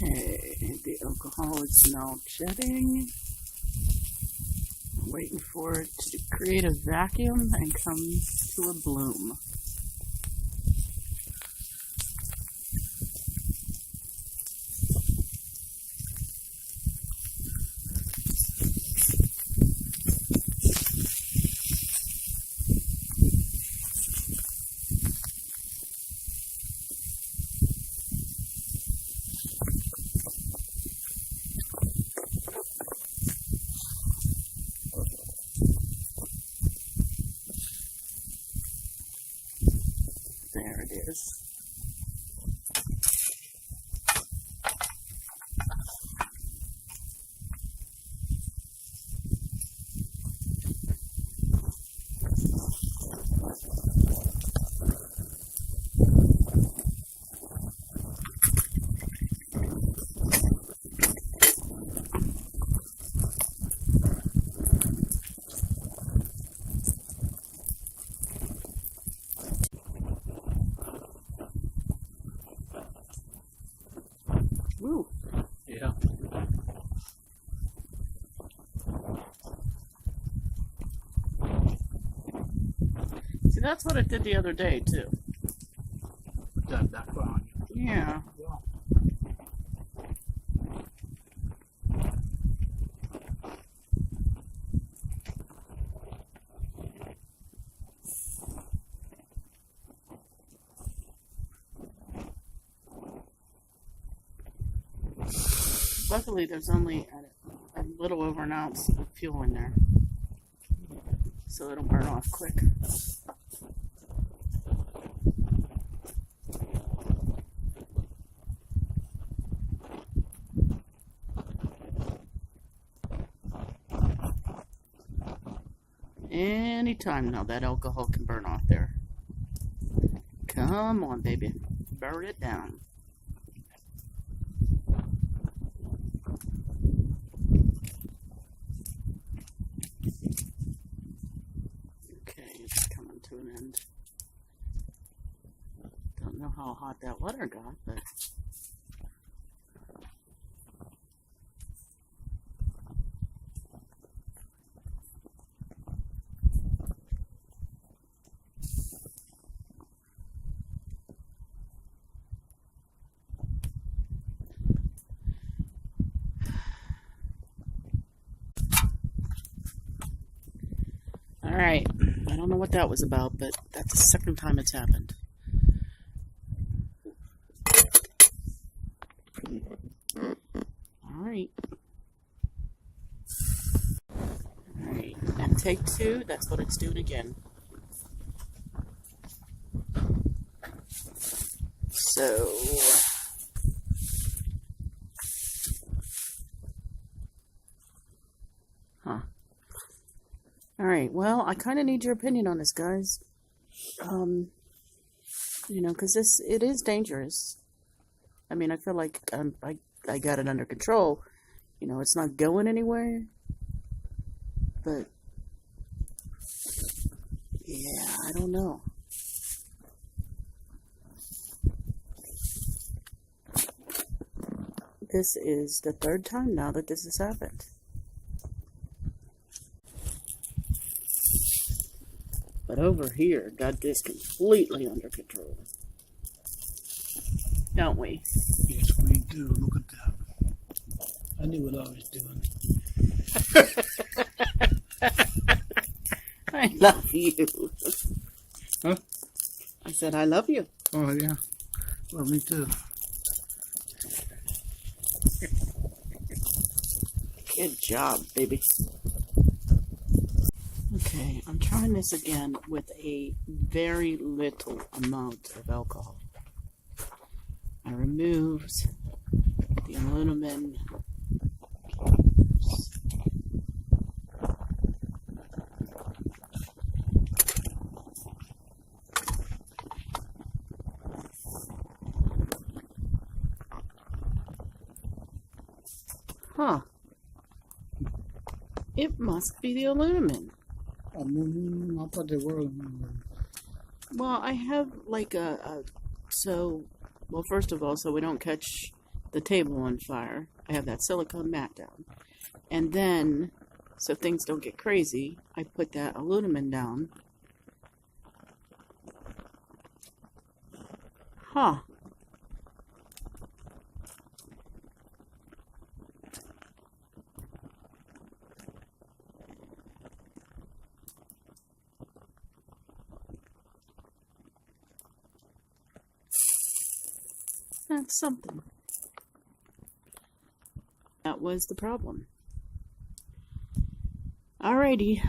Okay, the alcohol is now jetting. Waiting for it to create a vacuum and come to a bloom. There it is. Woo. Yeah. See, that's what it did the other day, too. That background. Yeah. Yeah. Luckily, there's only a little over an ounce of fuel in there, so it'll burn off quick. Anytime now, that alcohol can burn off there. Come on, baby. Burn it down. Okay, it's coming to an end. Don't know how hot that water got, but... Alright, I don't know what that was about, but that's the second time it's happened. Alright. Alright, and take two, that's what it's doing again. So... Huh. Alright, well, I kind of need your opinion on this, guys. You know, because it is dangerous. I mean, I feel like I got it under control. You know, it's not going anywhere. But, yeah, I don't know. This is the third time now that this has happened. But over here, got this completely under control. Don't we? Yes, we do. Look at that. I knew what I was doing. I love you. Huh? I said I love you. Oh, yeah. Well, me too. Good job, baby. Okay, I'm trying this again with a very little amount of alcohol. I removed the aluminum. Huh. It must be the aluminum. I thought they were. Well, I have like well, first of all, so we don't catch the table on fire. I have that silicone mat down. And then, so things don't get crazy, I put that aluminum down. Huh. That's something. That was the problem. Alrighty.